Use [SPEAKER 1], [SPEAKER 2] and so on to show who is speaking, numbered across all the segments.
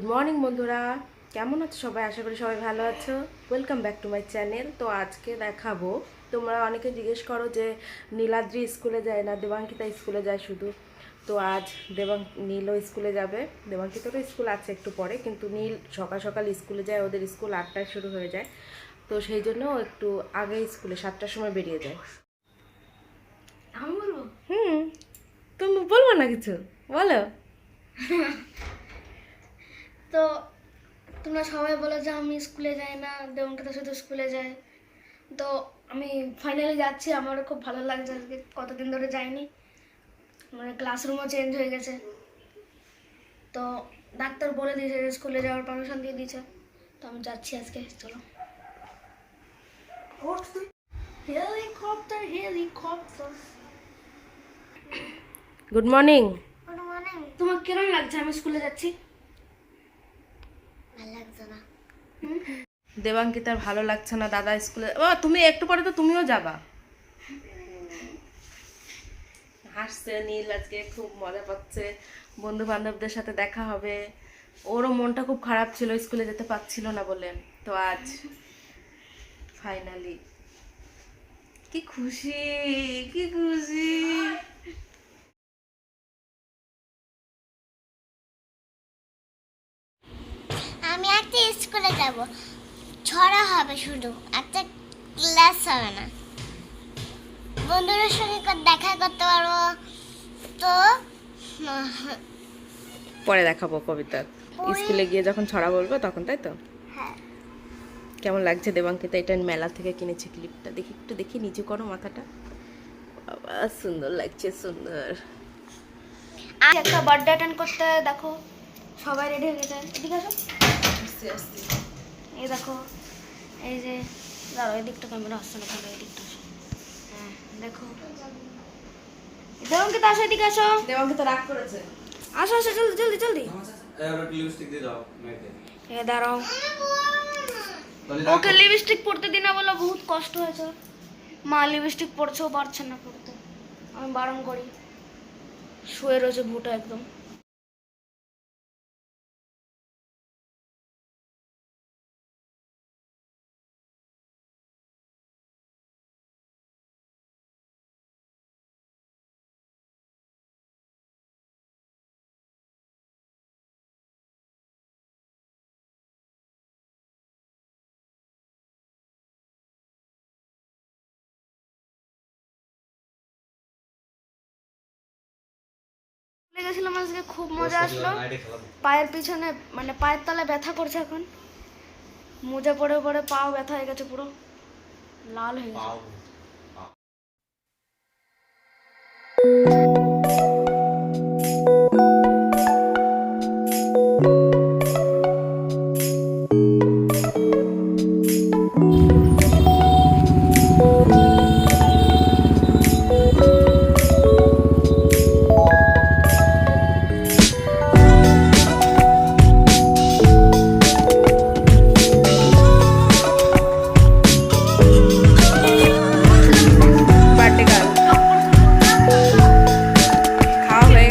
[SPEAKER 1] Good morning বন্ধুরা, কেমন আছো সবাই? আশা করি সবাই ভালো আছো। Welcome back to my channel. তো আজকে দেখাবো, তোমরা অনেকে জিজ্ঞেস করো যে নীলাদ্রি স্কুলে যায় না, দেবাঙ্কিতা স্কুলে যায় শুধু। তো আজ নীলও স্কুলে যাবে। দেবাঙ্কিতারও স্কুল আছে একটু পরে, কিন্তু নীল সকাল সকাল স্কুলে যায়, ওদের স্কুল 8টায় শুরু হয়ে যায়। তো সেই জন্য একটু আগে স্কুলে 7টার সময় বেরিয়ে যায়।
[SPEAKER 2] আমি বলবো?
[SPEAKER 1] তুমি বলবো না কিছু, বলো।
[SPEAKER 2] তো তোমরা সবাই বলো যে আমি স্কুলে যাই না, দেবঙ্কিতা শুধু স্কুলে যায়। তো আমি ফাইনালি যাচ্ছি, আমারও খুব ভালো লাগছে। আজকে কতদিন ধরে যাইনি, মানে ক্লাসরুমও চেঞ্জ হয়ে গেছে। তো ডাক্তার বলে দিয়েছে স্কুলে যাওয়ার পারমিশন দিয়ে দিয়েছে। তো আমি যাচ্ছি আজকে, চলো। Helicopter helicopter.
[SPEAKER 1] Good morning.
[SPEAKER 2] Good morning. তোমার কেমন লাগছে আমি স্কুলে যাচ্ছি? ভালো লাগছে না।
[SPEAKER 1] দেবাঙ্কিতার ভালো লাগছে না, দাদা স্কুলে। ও তুমি একটু পরে তো তুমিও যাবা। হাসছে নীল, আজকে খুব মজা পাচ্ছে, বন্ধু বান্ধবদের সাথে দেখা হবে। ওরও মনটা খুব খারাপ ছিল, স্কুলে যেতে পারছিল না বলে। তো আজ ফাইনালি কি খুশি, কি খুশি।
[SPEAKER 3] আমি একটা স্কুলে যাব, ছড়া হবে শুধু, একটা ক্লাস হবে না। বন্ধুদের সঙ্গে দেখা করতে পারবো। তো
[SPEAKER 1] পরে দেখাবো কবিতা, স্কুলে গিয়ে যখন ছড়া বলবো তখন, তাই তো?
[SPEAKER 3] হ্যাঁ।
[SPEAKER 1] কেমন লাগছে দেবাঙ্কিতা? এটা মেলা থেকে কিনেছি ক্লিপটা, দেখি একটু, দেখি নিচু করো মাথাটা। বাবা সুন্দর লাগছে, সুন্দর।
[SPEAKER 2] একটা বার্থডে অ্যাটেন্ড করতে, দেখো সবাই রেডি হয়ে গেছে। এদিকে আসো।
[SPEAKER 1] আস্তে আস্তে।
[SPEAKER 2] এই দেখো, এই যে দাঁড়াও, এই দিকটা ক্যামেরা আসছে না, ভালো, এই দিকটা আসো। হ্যাঁ দেখো, দেবঙ্কিতা আসো, এদিকে আসো।
[SPEAKER 1] দেবাঙ্কিতা রাগ করেছে।
[SPEAKER 2] আসো আসো, জলদি জলদি জলদি।
[SPEAKER 4] লিপস্টিক দিয়ে দাও মেয়েকে।
[SPEAKER 2] এ দাঁড়াও, ওকে লিপস্টিক পরতে দিনা বলে বহুত কষ্ট হয়েছে। মা লিপস্টিক পরছেও পারছে না পরতে, আমি বারণ করি। শুয়ে রয়েছে ভুটা একদম। গেছিলাম আজকে, খুব মজা আসলো। পায়ের পিছনে মানে পায়ের তলায় ব্যথা করছে এখন, মোজা পরে পরে পাও ব্যথা হয়ে গেছে, পুরো লাল হয়ে গেছে।
[SPEAKER 1] বার্থডে গার্ল খাওয়া হয়ে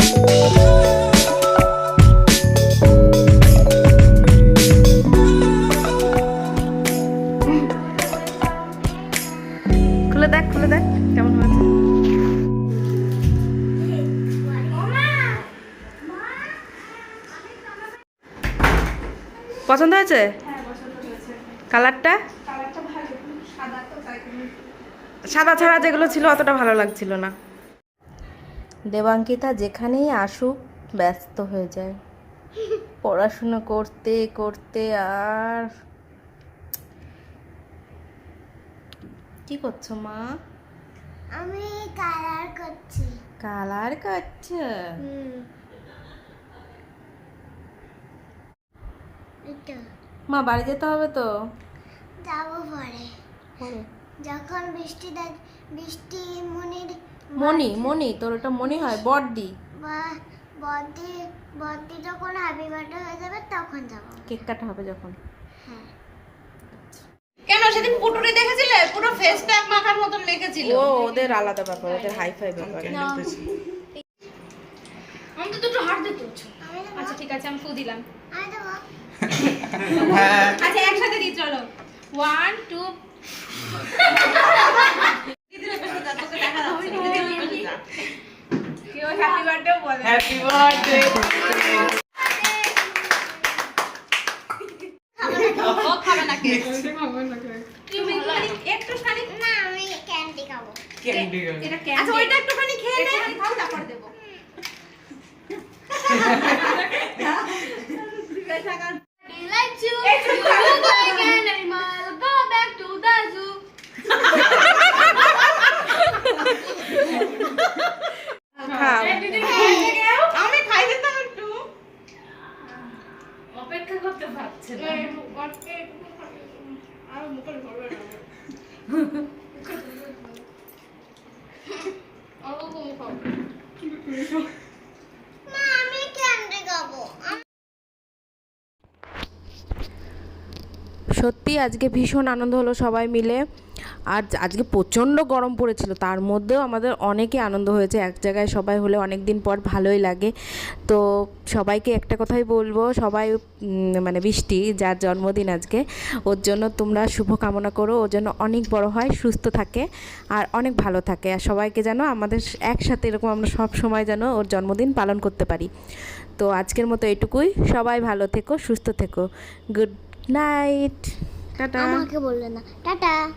[SPEAKER 1] খুলে দেখ, খুলে দেখ কেমন হয়েছে। পছন্দ হয়েছে কালারটা? সাদা ছাড়া যেগুলো ছিল অতটা ভালো লাগছিল না। দেবাঙ্কিতা যেখানেই আসুক ব্যস্ত হয়ে যায়, পড়াশুনো করতে করতে। আর কি করছো মা?
[SPEAKER 3] আমি কালার করছি।
[SPEAKER 1] কালার করছো?
[SPEAKER 3] এটা
[SPEAKER 1] মা বাড়ি যেতে হবে তো।
[SPEAKER 3] যাবো পরে, যখন বৃষ্টি বৃষ্টি
[SPEAKER 1] মনি তোর ওটা মনি হয়, বড়দি।
[SPEAKER 3] বা বদ্দি বদ্দি যখন হ্যাপি বার্থডে হয়ে যাবে তখন যাবো।
[SPEAKER 1] কেক কাটা হবে যখন।
[SPEAKER 3] হ্যাঁ।
[SPEAKER 5] কেন সেদিন পুটুরি দেখেছিলে? পুরো ফেসটা এক মাখার মতন মেখেছিল।
[SPEAKER 1] ও ওদের আলাদা ব্যাপার, ওদের হাইফাই ব্যাপার।
[SPEAKER 2] আমি তো দুটো হাত দিতে হচ্ছে।
[SPEAKER 5] আচ্ছা ঠিক আছে, আমি ফু দিলাম।
[SPEAKER 3] আমি দেবো।
[SPEAKER 5] আচ্ছা একসাথে দিই চলো 1 2 দিদির পাশে যা তোকে দেখা যাচ্ছে দিদির পাশে যা কেউ হ্যাপি বার্থডে বলে
[SPEAKER 6] হ্যাপি বার্থডে
[SPEAKER 5] ও খাবে না কেক তুমি একটু খালি
[SPEAKER 3] না আমি ক্যান্ডি খাবো।
[SPEAKER 6] ক্যান্ডি
[SPEAKER 5] এটা ক্যান্ডি আচ্ছা ওইটা একটুখানি খেয়ে নে খাও তারপর দেব
[SPEAKER 2] Like you, you look like an animal. Go back to the zoo.
[SPEAKER 1] খাও
[SPEAKER 5] আমি খাই দিতাম একটু
[SPEAKER 2] অপেক্ষা করতে পারছে না।
[SPEAKER 5] আর মুখে ধরবে না
[SPEAKER 3] মা আমি ক্যান্ডি খাবো।
[SPEAKER 1] সত্যি আজকে ভীষণ আনন্দ হলো সবাই মিলে। আর আজকে প্রচণ্ড গরম পড়েছিল, তার মধ্যেও আমাদের অনেকই আনন্দ হয়েছে। এক জায়গায় সবাই হলে অনেক দিন পর ভালোই লাগে। তো সবাইকে একটা কথাই বলবো, সবাই মানে বৃষ্টি যার জন্মদিন আজকে, ওর জন্য তোমরা শুভ কামনা করো, ওর জন্য অনেক বড় হয়, সুস্থ থাকে আর অনেক ভালো থাকে। আর সবাইকে যেন আমাদের একসাথে এরকম আমরা সব সময় যেন ওর জন্মদিন পালন করতে পারি। তো আজকের মতো এটুকুই। সবাই ভালো থেকো, সুস্থ থেকো। Good night, tata.
[SPEAKER 3] আমাকে বললে না, টাটা।